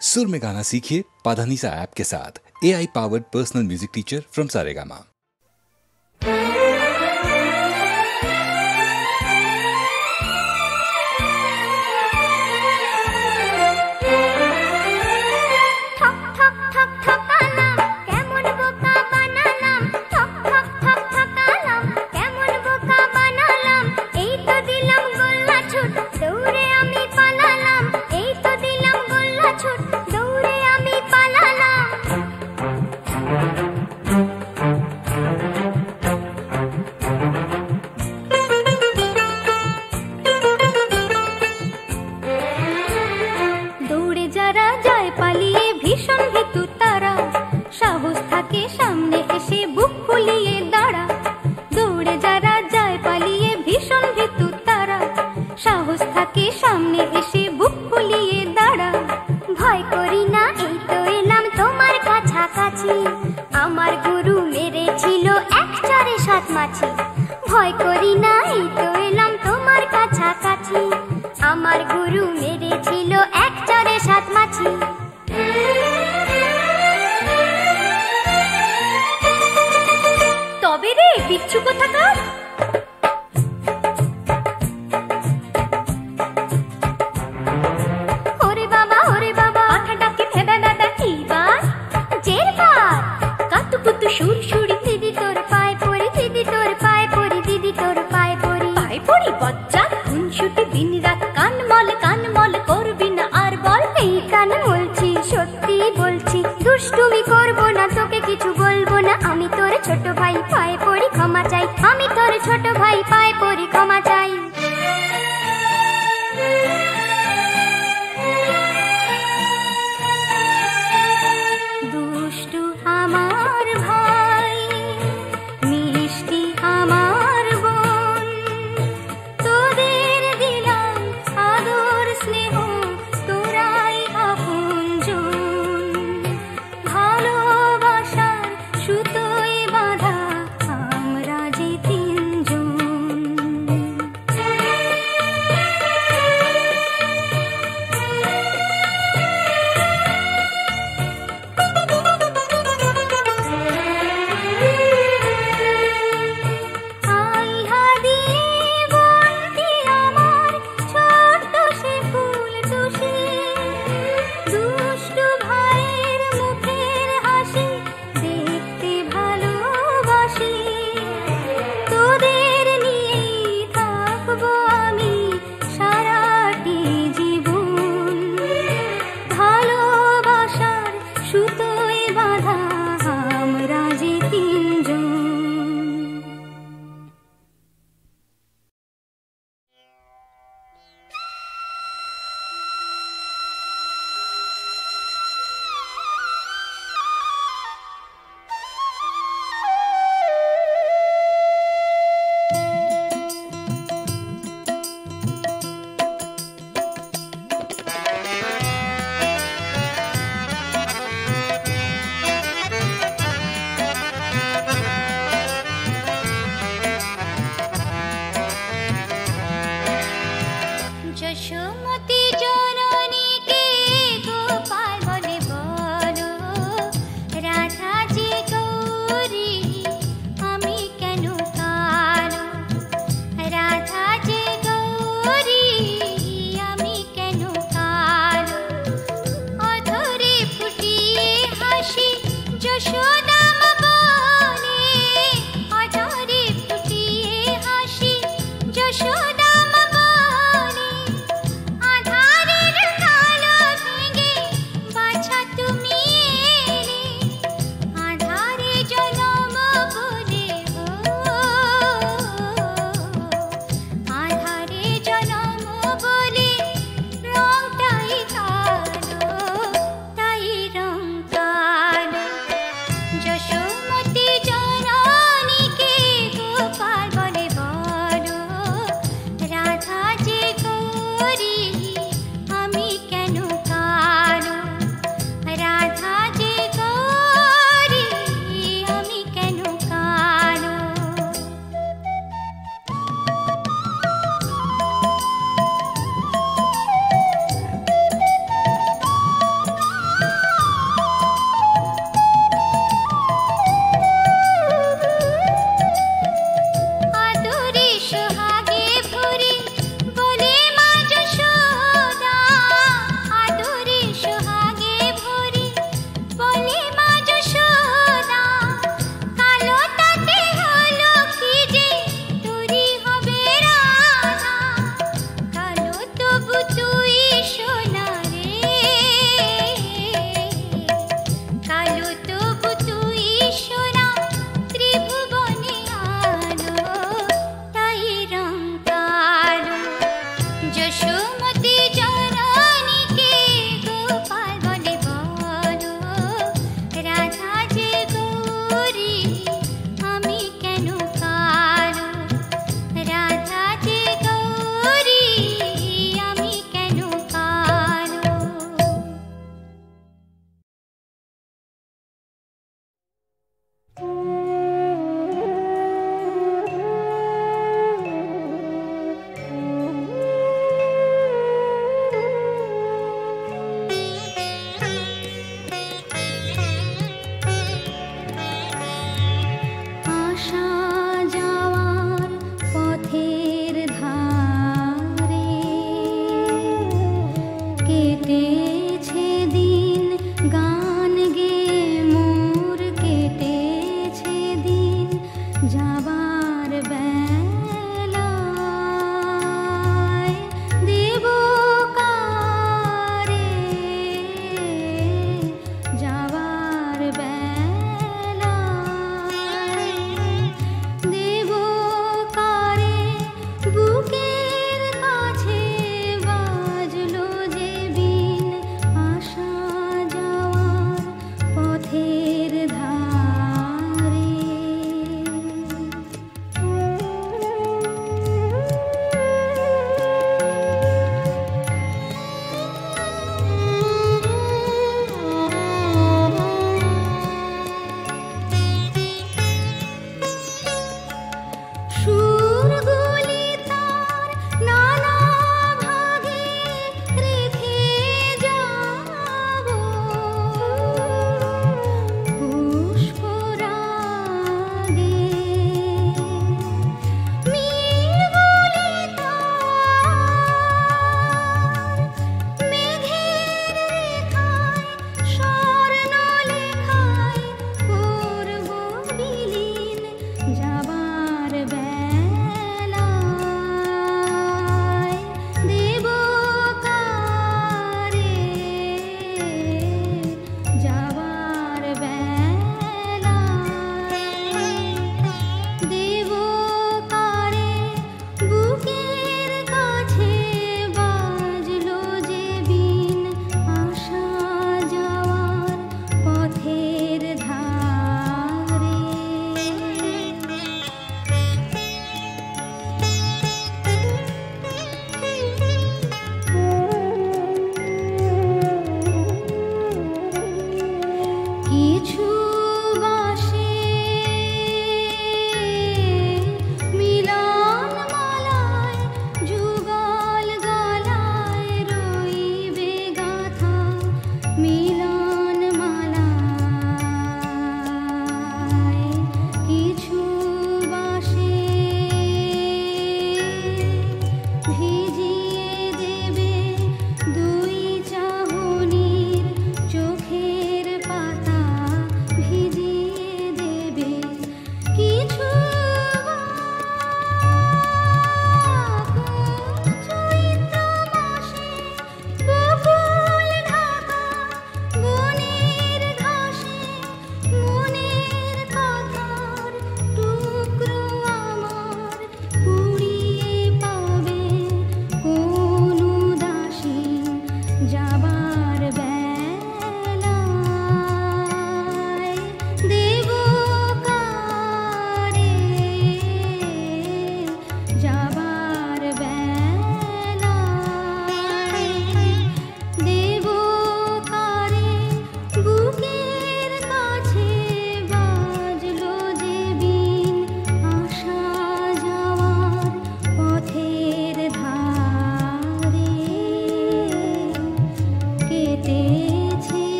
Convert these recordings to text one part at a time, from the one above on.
सुर में गाना सीखिए पाधानीसा ऐप के साथ। AI powered personal music teacher from Saregama.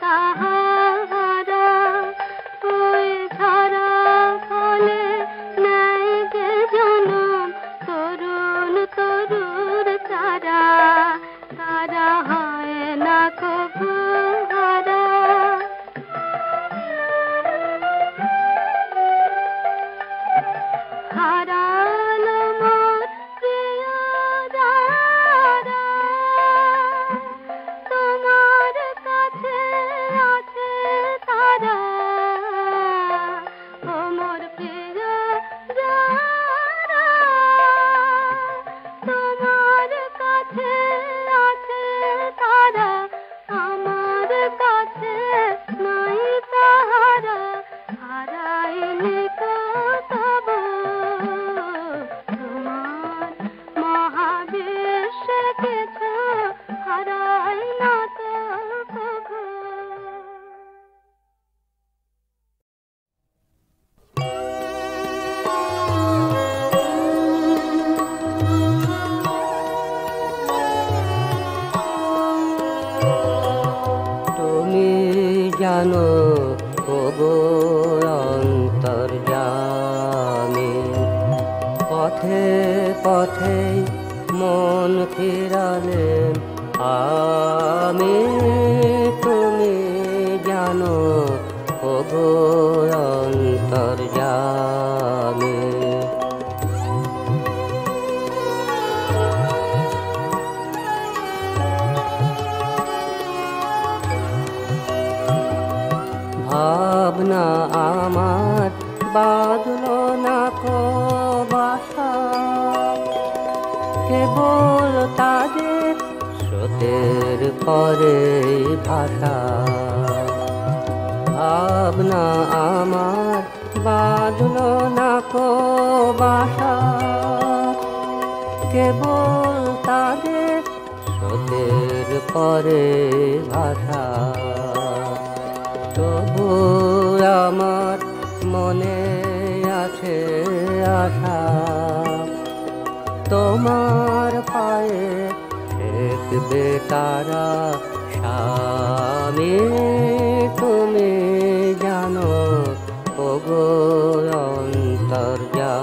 তাহারা ওই ঝরা ফলে নাই যে জনম তরুণ তরুর চারা তারা হয় না কবু হারা হারালো মোর প্রিয় যারা তোমার কাছে আছে তারা ও মোর প্রিয় যারা তোমার কাছে আছে তারা আমার কাছে নাই তাহারা হারাইনি তো তবু তোমার মহাবিশ্বে কিছু হারাই না তো কভু তুমি জানো ওগো অন্তর্যামী পথে পথে মন ফিরালে আমি তুমি জানো ওগো অন্তর্যামী ভাবনা আমার বাঁধলো না কো বাসা কেবল তাদের স্রোতের পরে ভাষা ভাবনা আমার বাঁধলো না কো বাসা কেবল তাদের স্রোতের পরে ভাষা তবু আমার মনে আছে আশা তোমার পায়ে দেখবে তারা স্বামী তুমি জানো ওগো অন্তর্যামী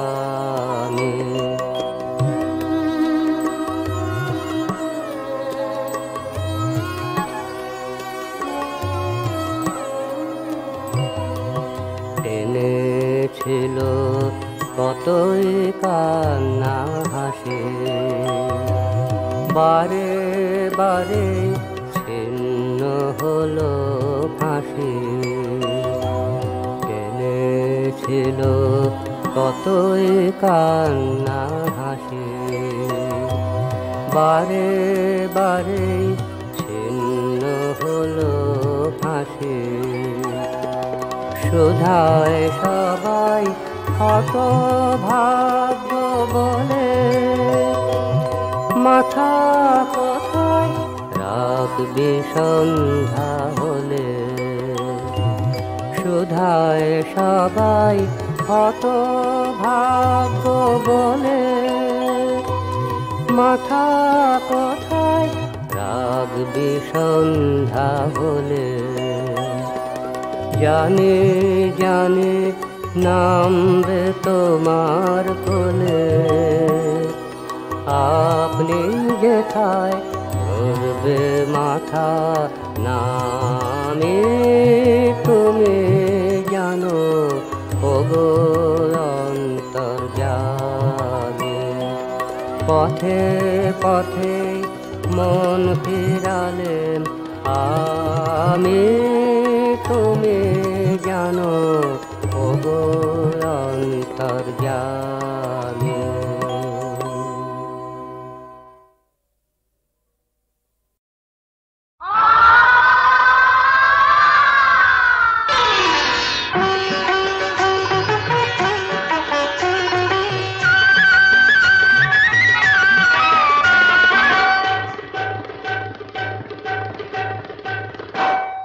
ছিল কতই কান্না হাসি বারে বারে ছিন্ন হলো ফাঁসি ছিল কতই কান্না হাসি বারে বারে ছিন্ন হলো ফাঁসি সুধায় সবাই কত ভাগ্য বলে মাথা কোথায় রাখবি সন্ধ্যা হলে সুধায় সবাই কত ভাগ্য বলে মাথা কোথায় রাখবি সন্ধ্যা হলে জানে জানে নামবে তোমার কোলে আপনি যেথায় ধরবে মাথা নামে তুমি জানো ওগো অন্তর্যামী পথে পথে মন ফিরালে আমি তুমি জানো ওগো অন্তর্যামী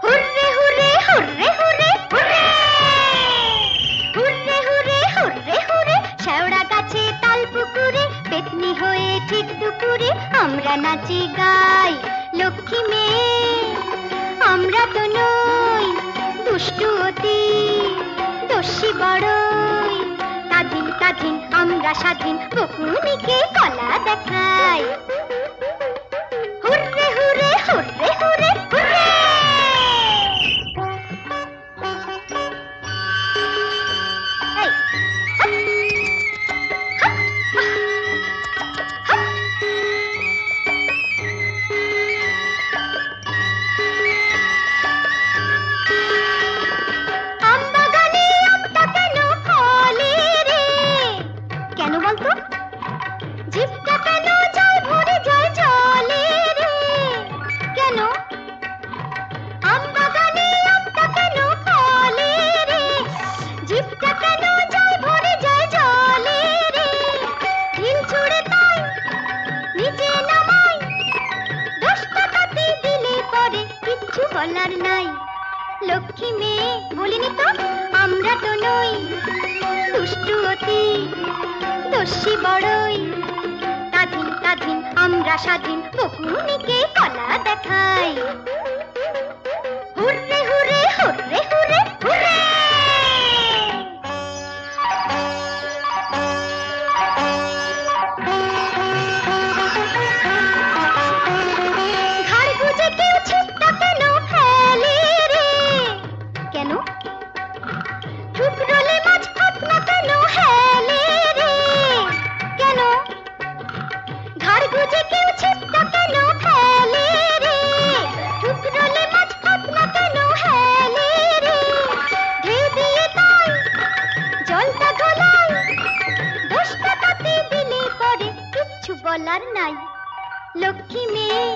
hurray hurray hurray hurray hurray স্বাধীন বকুনিকে কলা দেখাই। Hurray hurray hurray hurray hurray. এই, হাপ, হাপ, হাপ। আমবাগানে আমটা কেন ফলে রে? কেন বলতো? জিভটা কেন জল ভরে যায় জলে রে? কেন? আমবাগানে আমটা কেন ফলে রে? জিভটা কেন জল ভরে যায় জলে রে? ঢিল ছুঁড়ে তাই নিচে নামাই, দোষটা তাতে দিলে পরে কিচ্ছু বলার নাই। লক্ষ্মী মেয়ে বলিনি তো, আমরা তো নই দুষ্টু অতি দস্যি বড়ই। স্বাধীন স্বাধীন আমরা স্বাধীন বকুনিকে কলা দেখাই। Hurray hurray hurray hurray hurray. ঘাড় গুজে কেউ ছিটটা কেন ফেলে রে? কেন? ঠুকরোলে মাছ ফাতনা কেন হেলে রে? কেন? ঘাড় গুজে কেউ ছিটটা কেন ফেলে রে? ঠুকরোলে মাছ ফাতনা কেন হেলে রে? ঢেউ দিয়ে তাই জলটা গলাই, দোষটা তাতে দিলে পরে কিচ্ছু বলার নাই। লক্ষ্মী মেয়ে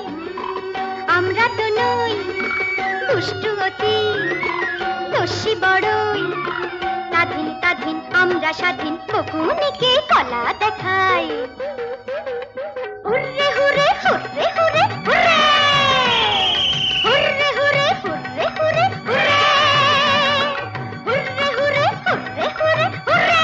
আমরা তো নই দুষ্টু অতি দস্যি বড়ই। স্বাধীন স্বাধীন আমরা স্বাধীন বকুনিকে কলা দেখাই। Hurray hurray hurray hurray hurray. Hurray hurray hurray hurray hurray. Hurray hurray hurray hurray hurray.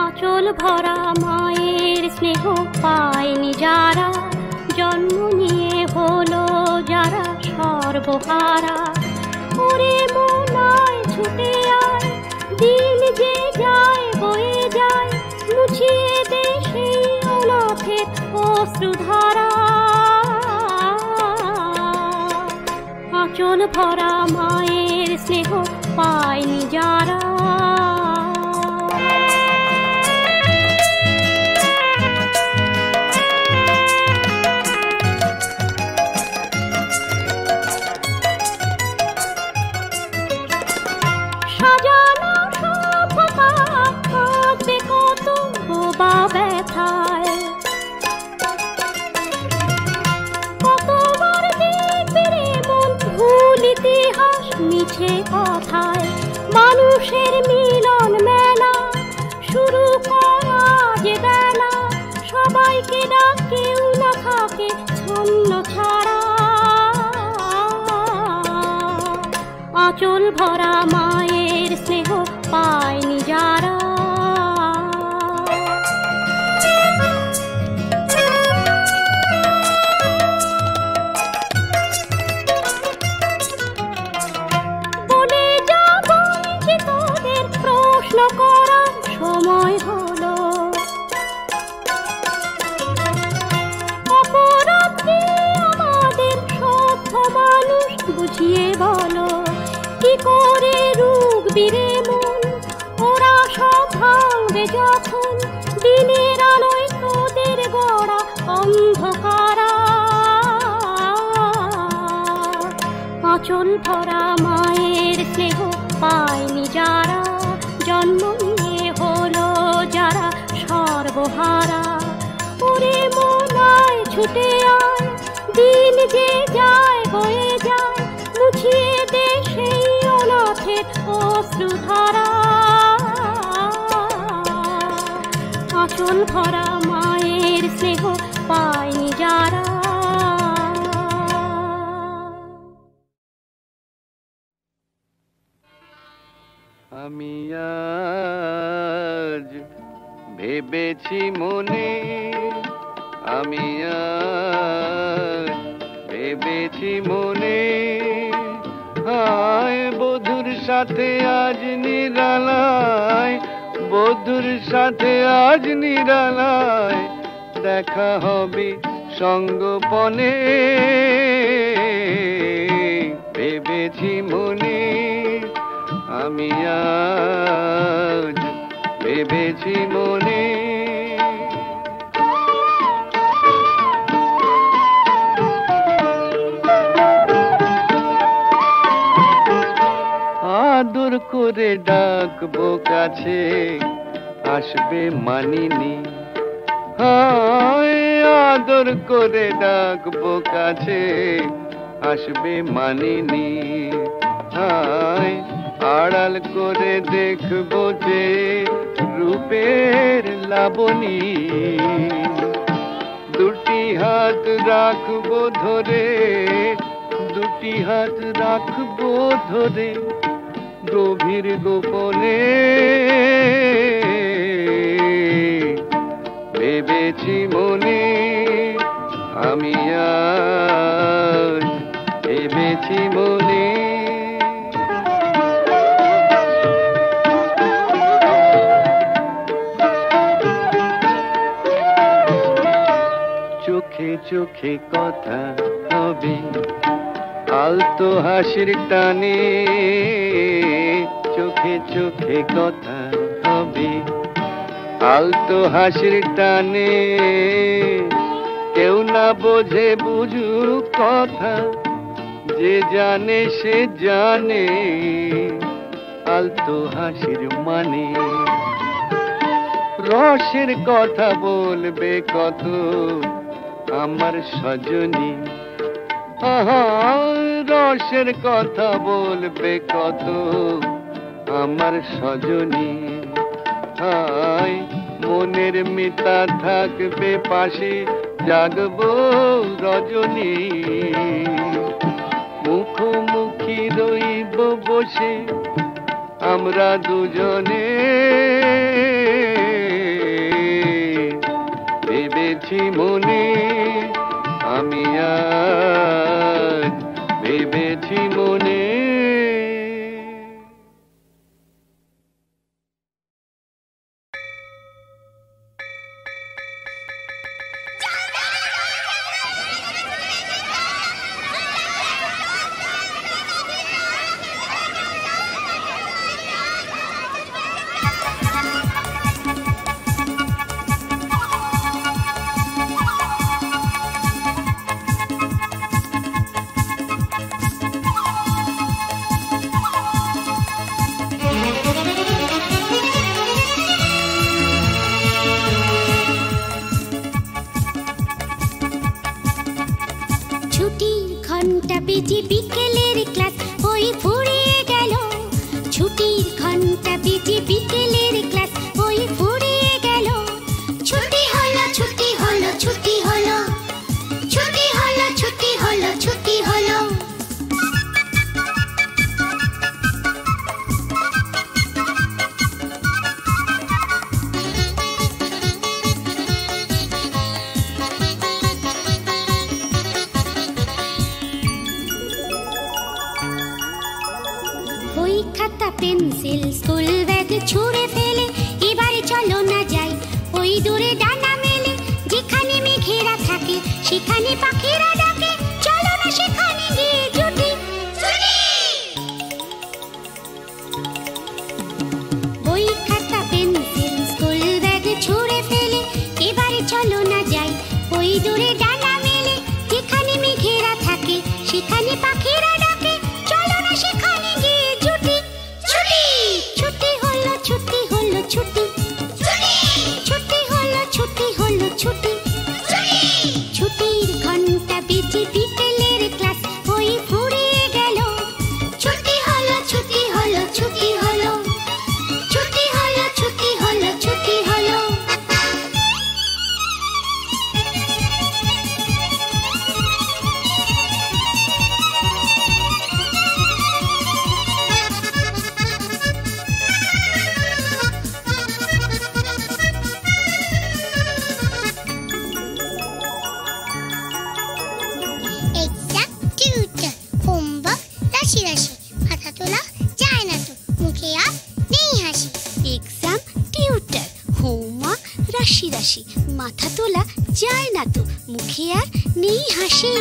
আঁচল ভরা মায়ের স্নেহ পায়নি যারা, জন্ম নিয়ে হলো যারা সর্বহারা। ওরে মনায় ছুটে আয়, দিন যে যায় বয়ে যায়, মুছিয়ে দে সেই অনাথের অশ্রুধারা। আঁচল ভরা মায়ের স্নেহ পায়নি যারা। সাজানো সভ্যতা কাঁদবে কত বোবা ব্যথায়, কতবার দেখবে রে মন ভুল ইতিহাস মিছে কথায়। মানুষের মিলন মেলা শুরু করা যে বেলা, সবাইকে ডাক কেউ না থাকে ছন্ন ছাড়া। আঁচল ভরা মায়ের স্নেহ পায়নি যারা। বলে যা বঞ্চিতদের প্রশ্ন করার সময় হলো, অপরাধ কি আমাদের সভ্য মানুষ বুঝিয়ে বলো। কি করে রুখবি রে মন, ওরা সব ভাঙবে যখন দিনের আলোয় তোদের গড়া অন্ধকারা। আঁচল ভরা মায়ের স্নেহ পায়নি যারা, জন্ম নিয়ে হলো যারা সর্বহারা। ওরে মনায় ছুটে আয়, দিন যে যায় বয়ে যায়, মুছিয়ে দে সেই অনাথের অশ্রুধারা। আঁচল ভরা মায়ের স্নেহ পায়নি যারা। আমি আজ ভেবেছি মনে, আমি আজ ভেবেছি মনে, হায় বধুর সাথে আজ নিরালায়, বধুর সাথে আজ নিরালায় দেখা হবে সঙ্গোপনে। ভেবেছি মনে, আমি আজ ভেবেছি মনে। আদর করে ডাকবো কাছে, আসবে মানিনি, হায় আদর করে ডাকবো কাছে, আসবে মানিনি, হায় আড়াল করে দেখবো যে রূপের লাবণী। দুটি হাত রাখবো ধরে, দুটি হাত রাখবো ধরে গভীর গোপনে। ভেবেছি মনে, আমি আজ ভেবেছি মনে। চোখে চোখে কথা হবে আলতো হাসির টানে, চোখে চোখে কথা হবে আলতো হাসির টানে। কেউ না বোঝে বুঝুক কথা, যে জানে সে জানে আলতো হাসির মানে। রসের কথা বলবে কত আমার সজনী, রসের কথা বলবে কত আমার সজনী। হায় মনের মিতা থাকবে পাশে, জাগবো রজনী। মুখোমুখি রইব বসে আমরা দুজনে। ভেবেছি মনে, আমি আজ ভেবেছি মনে। ছুটির ঘন্টা রাশি রাশি, মাথা তোলা যায় না তো, মুখে আর নেই হাসি।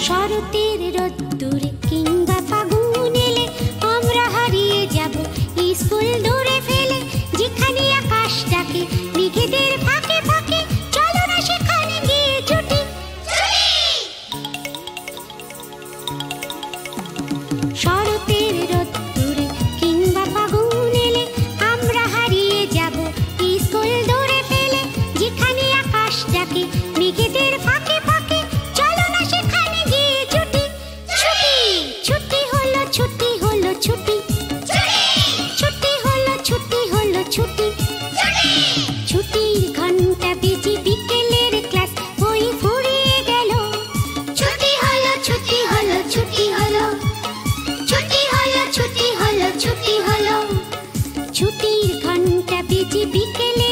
শরতের রোদ্দুরে কিংবা ফাগুন এলে আমরা হারিয়ে যাব স্কুল দূরে ফেলে, যেখানে আকাশ ডাকে মেঘেদের ফাঁকে ফাঁকে, চলো না সেখানে গিয়ে ছুটি। শরতের রোদ্দুরে কিংবা ফাগুন এলে আমরা হারিয়ে যাব স্কুল দূরে ফেলে, যেখানে আকাশ ডাকে মেঘেদের ফাঁকে ফাঁকে, চলো না সেখানে গিয়ে ছুটি। ছুটি ছুটি হলো ছুটি হলো ছুটি, ছুটি হলো ছুটি হলো ছুটি। ছুটির ঘন্টা বেজে বিকেলের ক্লাস বই ফুরিয়ে গেল, ছুটি হলো ছুটি হলো ছুটি হলো, ছুটি হলো ছুটি হলো ছুটি হলো। ছুটির ঘন্টা বেজে বিকেলে